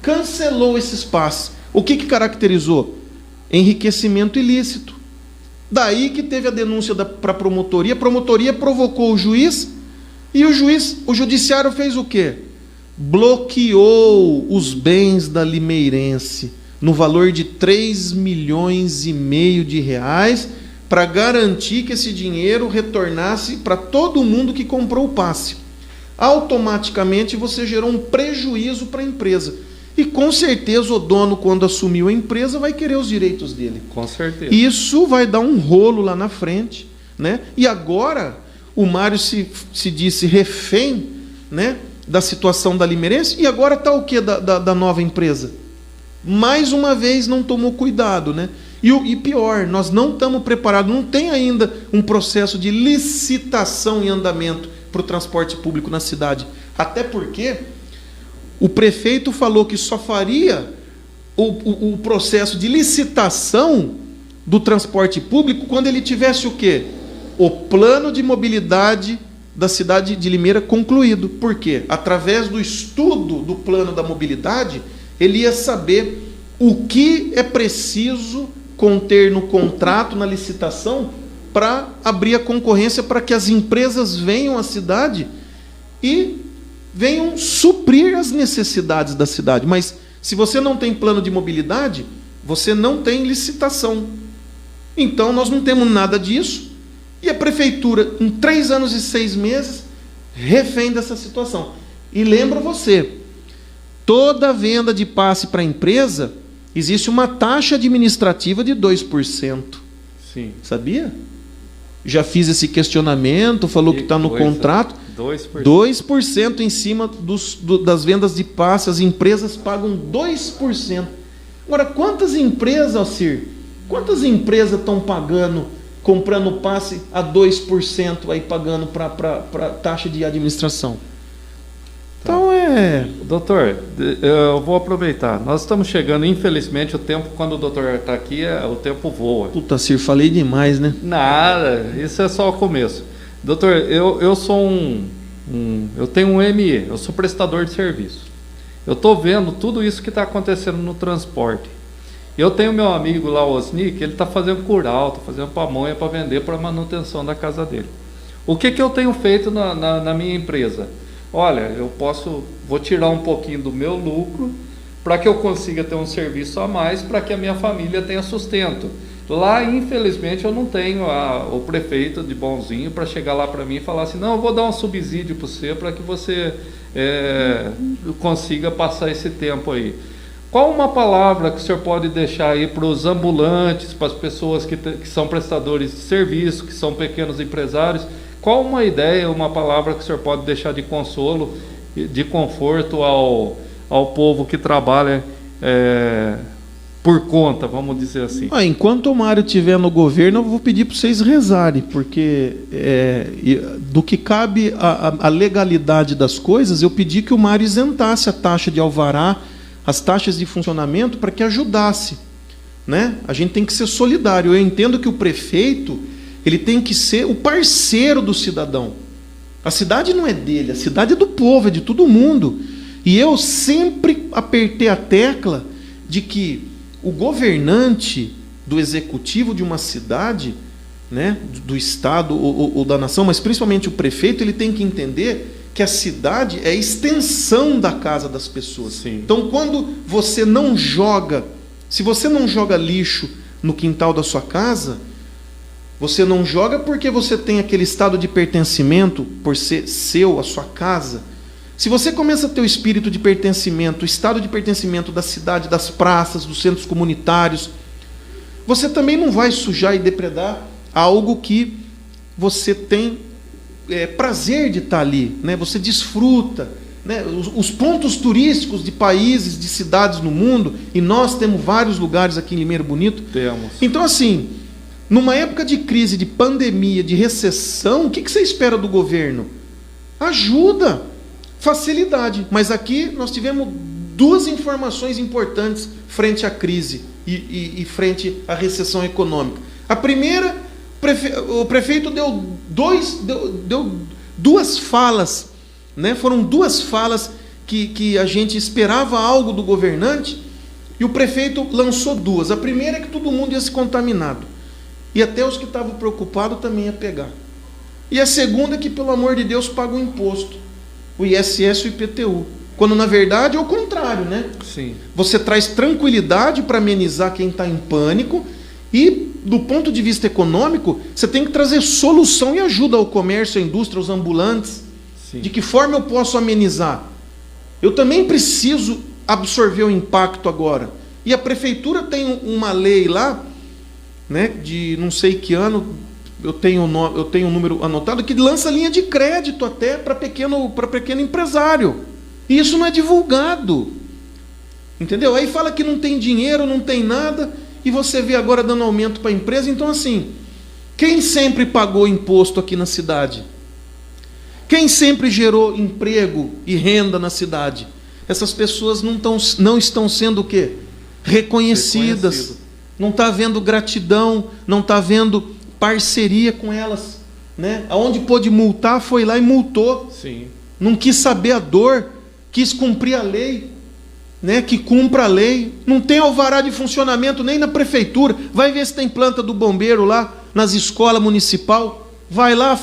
cancelou esses passes. O que caracterizou? Enriquecimento ilícito. Daí que teve a denúncia para a promotoria provocou o juiz, e o judiciário fez o quê? Bloqueou os bens da Limeirense no valor de 3,5 milhões de reais, para garantir que esse dinheiro retornasse para todo mundo que comprou o passe. Automaticamente você gerou um prejuízo para a empresa. E com certeza o dono, quando assumiu a empresa, vai querer os direitos dele. Com certeza. Isso vai dar um rolo lá na frente, né? E agora o Mário se disse refém, né, da situação da Limeirense, e agora está o que da nova empresa? Mais uma vez não tomou cuidado, né? E pior, nós não estamos preparados, não tem ainda um processo de licitação em andamento para o transporte público na cidade. Até porque o prefeito falou que só faria o processo de licitação do transporte público quando ele tivesse o quê? O plano de mobilidade da cidade de Limeira concluído. Por quê? Através do estudo do plano da mobilidade, ele ia saber o que é preciso conter no contrato, na licitação, para abrir a concorrência, para que as empresas venham à cidade e venham suprir as necessidades da cidade. Mas se você não tem plano de mobilidade, você não tem licitação. Então nós não temos nada disso, e a prefeitura, em 3 anos e 6 meses, refém dessa situação. E lembro você, toda venda de passe para a empresa, existe uma taxa administrativa de 2%. Sim. Sabia? Já fiz esse questionamento, falou que está no contrato. 2% em cima das vendas de passe, as empresas pagam 2%. Agora, quantas empresas, Alcir, estão pagando, comprando passe a 2%, aí pagando para taxa de administração? Então Doutor, eu vou aproveitar. Nós estamos chegando, infelizmente, o tempo, quando o doutor está aqui, o tempo voa. Puta, Cir, falei demais, né? Nada, isso é só o começo. Doutor, eu sou eu tenho um ME, eu sou prestador de serviço. Eu estou vendo tudo isso que está acontecendo no transporte. Eu tenho meu amigo lá, o Osni, que ele está fazendo curau, está fazendo pamonha para vender para manutenção da casa dele. O que eu tenho feito na minha empresa? Olha, vou tirar um pouquinho do meu lucro para que eu consiga ter um serviço a mais, para que a minha família tenha sustento. Lá, infelizmente, eu não tenho o prefeito de bonzinho para chegar lá para mim e falar assim, não, eu vou dar um subsídio para você, para que você consiga passar esse tempo aí. Qual uma palavra que o senhor pode deixar aí para os ambulantes, para as pessoas que são prestadores de serviço, que são pequenos empresários? Qual uma ideia, uma palavra que o senhor pode deixar de consolo, de conforto ao povo que trabalha por conta, vamos dizer assim? Enquanto o Mário estiver no governo, eu vou pedir para vocês rezarem, porque do que cabe a legalidade das coisas, eu pedi que o Mário isentasse a taxa de alvará, as taxas de funcionamento, para que ajudasse, né? A gente tem que ser solidário. Eu entendo que o prefeito, ele tem que ser o parceiro do cidadão. A cidade não é dele, a cidade é do povo, é de todo mundo. E eu sempre apertei a tecla de que o governante do executivo de uma cidade, né, do estado ou da nação, mas principalmente o prefeito, ele tem que entender que a cidade é a extensão da casa das pessoas. Sim. Então, quando você não joga, se você não joga lixo no quintal da sua casa, Você não joga porque você tem aquele estado de pertencimento, por ser seu, a sua casa. Se você começa a ter o espírito de pertencimento, o estado de pertencimento da cidade, das praças, dos centros comunitários, você também não vai sujar e depredar algo que você tem prazer de estar ali, né? Você desfruta, né? Os pontos turísticos de países, de cidades no mundo, e nós temos vários lugares aqui em Limeiro Bonito. Temos. Então, assim, numa época de crise, de pandemia, de recessão, o que você espera do governo? Ajuda, facilidade. Mas aqui nós tivemos duas informações importantes frente à crise e frente à recessão econômica. A primeira, o prefeito deu duas falas, né? Foram duas falas que a gente esperava algo do governante, e o prefeito lançou duas. A primeira é que todo mundo ia se contaminado. E até os que estavam preocupados também ia pegar. E a segunda é que, pelo amor de Deus, paga o imposto. O ISS e o IPTU. Quando, na verdade, é o contrário, né? Sim. Você traz tranquilidade para amenizar quem está em pânico. E, do ponto de vista econômico, você tem que trazer solução e ajuda ao comércio, à indústria, aos ambulantes. Sim. De que forma eu posso amenizar? Eu também preciso absorver o impacto agora. E a prefeitura tem uma lei lá, né, de não sei que ano, eu tenho um número anotado, que lança linha de crédito até para pequeno empresário. E isso não é divulgado. Entendeu? Aí fala que não tem dinheiro, não tem nada, e você vê agora dando aumento para a empresa. Então, assim, quem sempre pagou imposto aqui na cidade? Quem sempre gerou emprego e renda na cidade? Essas pessoas não estão sendo o quê? Reconhecidas. Não está havendo gratidão, não está havendo parceria com elas, né? Aonde pôde multar, foi lá e multou. Sim. Não quis saber a dor, quis cumprir a lei, né? Que cumpra a lei. Não tem alvará de funcionamento nem na prefeitura. Vai ver se tem planta do bombeiro lá nas escolas municipal. Vai lá,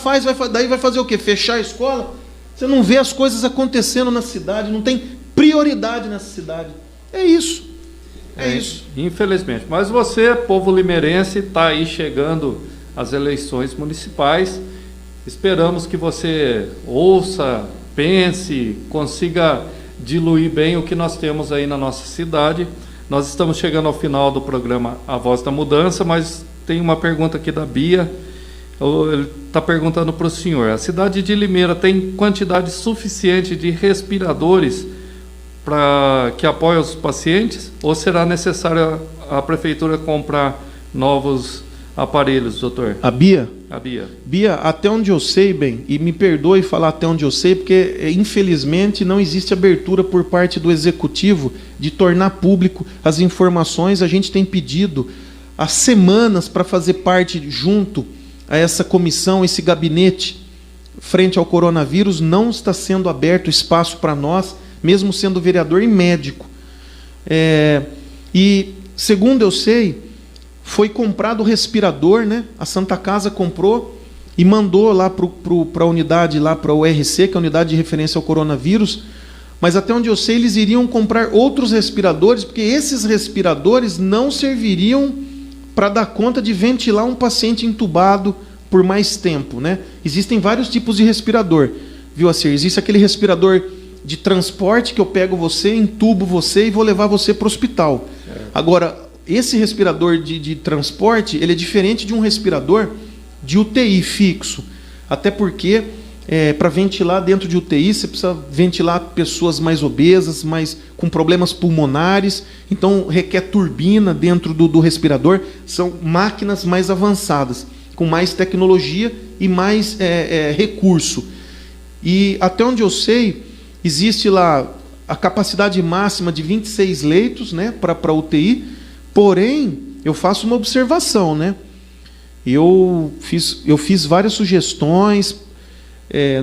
daí vai fazer o quê? Fechar a escola? Você não vê as coisas acontecendo na cidade, não tem prioridade nessa cidade. É isso. É isso. Infelizmente. Mas você, povo limeirense, está aí chegando às eleições municipais. Esperamos que você ouça, pense, consiga diluir bem o que nós temos aí na nossa cidade. Nós estamos chegando ao final do programa A Voz da Mudança, mas tem uma pergunta aqui da Bia. Ele está perguntando para o senhor: a cidade de Limeira tem quantidade suficiente de respiradores para que apoie os pacientes, ou será necessário a prefeitura comprar novos aparelhos, doutor? A Bia? A Bia. Bia, até onde eu sei, bem, e me perdoe falar até onde eu sei, porque infelizmente não existe abertura por parte do executivo de tornar público as informações. A gente tem pedido há semanas para fazer parte junto a essa comissão, esse gabinete frente ao coronavírus. Não está sendo aberto espaço para nós, mesmo sendo vereador e médico. E, segundo eu sei, foi comprado o respirador, né? A Santa Casa comprou e mandou lá para a unidade, lá para o RC, que é a unidade de referência ao coronavírus. Mas, até onde eu sei, eles iriam comprar outros respiradores, porque esses respiradores não serviriam para dar conta de ventilar um paciente entubado por mais tempo, né? Existem vários tipos de respirador, viu, Acir? Existe aquele respirador de transporte que eu pego você, entubo você e vou levar você para o hospital. Agora, esse respirador de transporte, ele é diferente de um respirador de UTI fixo. Até porque, para ventilar dentro de UTI, você precisa ventilar pessoas mais obesas, com problemas pulmonares. Então, requer turbina dentro do respirador. São máquinas mais avançadas, com mais tecnologia e mais recurso. E, até onde eu sei, existe lá a capacidade máxima de 26 leitos, né, para UTI. Porém, eu faço uma observação, né? Eu fiz várias sugestões,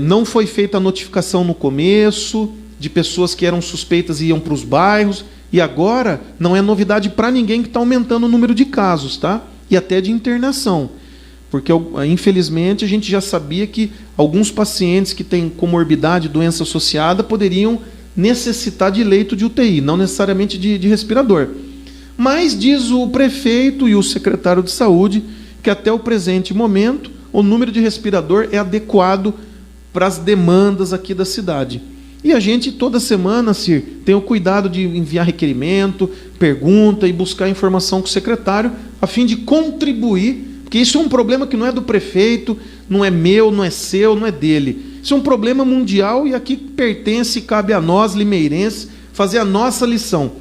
não foi feita a notificação no começo, de pessoas que eram suspeitas e iam para os bairros, e agora não é novidade para ninguém que está aumentando o número de casos, tá? E até de internação. Porque, infelizmente, a gente já sabia que alguns pacientes que têm comorbidade, doença associada, poderiam necessitar de leito de UTI, não necessariamente de respirador. Mas, diz o prefeito e o secretário de saúde, que até o presente momento o número de respirador é adequado para as demandas aqui da cidade. E a gente toda semana, Cir, tem o cuidado de enviar requerimento, pergunta e buscar informação com o secretário, a fim de contribuir, porque isso é um problema que não é do prefeito, não é meu, não é seu, não é dele. Isso é um problema mundial e aqui pertence, cabe a nós, limeirenses, fazer a nossa lição.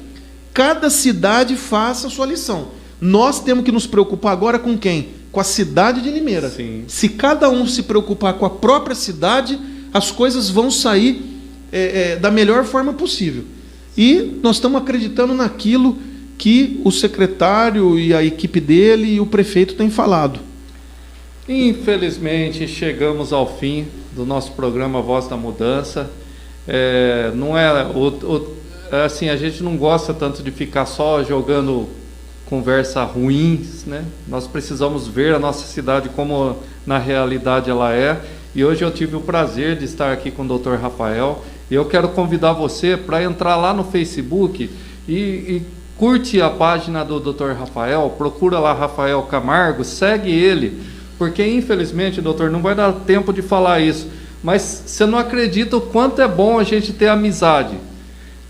Cada cidade faça a sua lição. Nós temos que nos preocupar agora com quem? Com a cidade de Limeira. Sim. Se cada um se preocupar com a própria cidade, as coisas vão sair da melhor forma possível. E nós estamos acreditando naquilo que o secretário e a equipe dele e o prefeito têm falado. Infelizmente, chegamos ao fim do nosso programa Voz da Mudança. Não é assim, a gente não gosta tanto de ficar só jogando conversa ruins, né? Nós precisamos ver a nossa cidade como na realidade ela é. E hoje eu tive o prazer de estar aqui com o Dr. Rafael. E eu quero convidar você para entrar lá no Facebook e curte a página do Dr. Rafael, procura lá Rafael Camargo, segue ele, porque infelizmente, doutor, não vai dar tempo de falar isso, mas você não acredita o quanto é bom a gente ter amizade,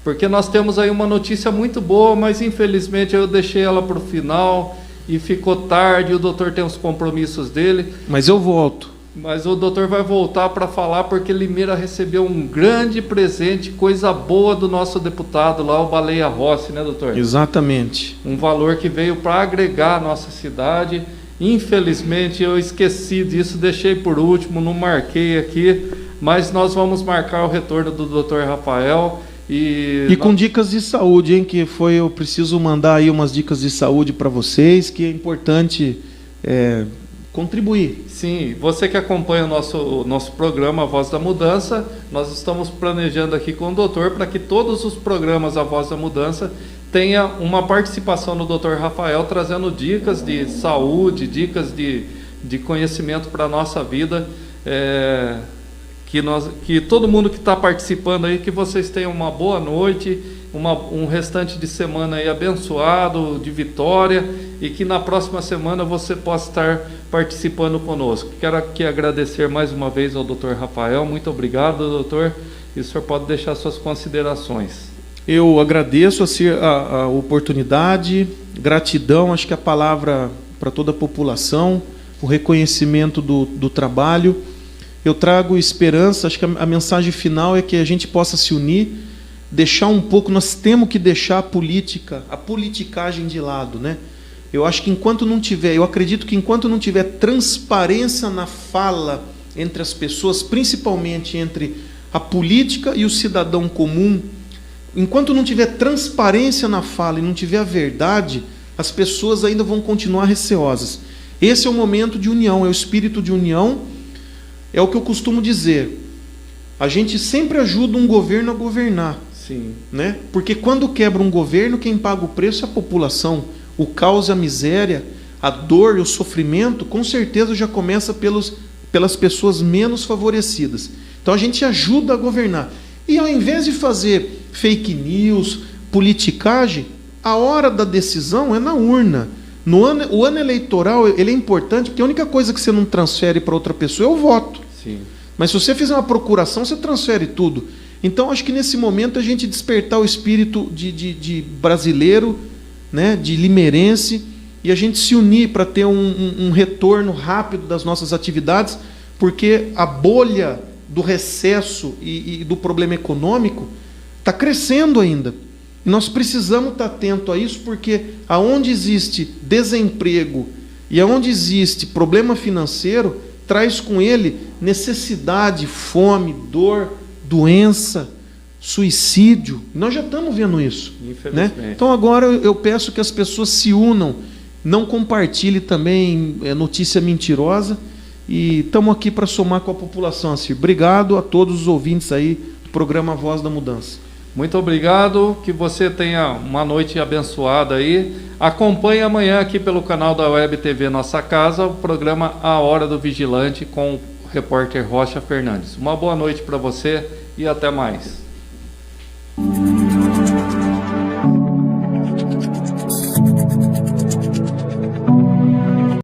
porque nós temos aí uma notícia muito boa, mas infelizmente eu deixei ela para o final e ficou tarde, o doutor tem os compromissos dele. Mas eu volto. Mas o doutor vai voltar para falar porque Limeira recebeu um grande presente, coisa boa do nosso deputado lá, o Baleia Rossi, né, doutor? Exatamente. Um valor que veio para agregar a nossa cidade. Infelizmente eu esqueci disso, deixei por último, não marquei aqui, mas nós vamos marcar o retorno do doutor Rafael. E com dicas de saúde, hein? Que eu preciso mandar aí umas dicas de saúde para vocês, que é importante contribuir. Sim, você que acompanha o nosso programa A Voz da Mudança, nós estamos planejando aqui com o doutor para que todos os programas A Voz da Mudança tenha uma participação do Dr. Rafael, trazendo dicas de saúde, dicas de conhecimento para a nossa vida, que todo mundo que está participando aí, que vocês tenham uma boa noite, um restante de semana aí abençoado, de vitória, e que na próxima semana você possa estar participando conosco. Quero aqui agradecer mais uma vez ao Dr. Rafael, muito obrigado, doutor, e o senhor pode deixar suas considerações. Eu agradeço a oportunidade, gratidão, acho que a palavra para toda a população, o reconhecimento do trabalho. Eu trago esperança, acho que a mensagem final é que a gente possa se unir, deixar um pouco, nós temos que deixar a politicagem de lado, né? Eu acho que eu acredito que enquanto não tiver transparência na fala entre as pessoas, principalmente entre a política e o cidadão comum, enquanto não tiver transparência na fala e não tiver a verdade, as pessoas ainda vão continuar receosas. Esse é o momento de união, é o espírito de união, é o que eu costumo dizer. A gente sempre ajuda um governo a governar. Sim. Né? Porque quando quebra um governo, quem paga o preço é a população. O caos, a miséria, a dor e o sofrimento, com certeza já começa pelas pessoas menos favorecidas. Então a gente ajuda a governar. E ao invés de fazer fake news, politicagem, a hora da decisão é na urna. O ano eleitoral ele é importante porque a única coisa que você não transfere para outra pessoa é o voto. Sim. Mas se você fizer uma procuração, você transfere tudo. Então acho que nesse momento a gente despertar o espírito de brasileiro, né, de limeirense, e a gente se unir para ter um retorno rápido das nossas atividades, porque a bolha do recesso e do problema econômico está crescendo ainda. E nós precisamos estar atentos a isso, porque aonde existe desemprego e aonde existe problema financeiro, traz com ele necessidade, fome, dor, doença, suicídio. Nós já estamos vendo isso. Né? Então agora eu peço que as pessoas se unam, não compartilhem também notícia mentirosa, e estamos aqui para somar com a população. Assim. Obrigado a todos os ouvintes aí do programa Voz da Mudança. Muito obrigado, que você tenha uma noite abençoada aí. Acompanhe amanhã aqui pelo canal da Web TV Nossa Casa o programa A Hora do Vigilante com o repórter Rocha Fernandes. Uma boa noite para você e até mais.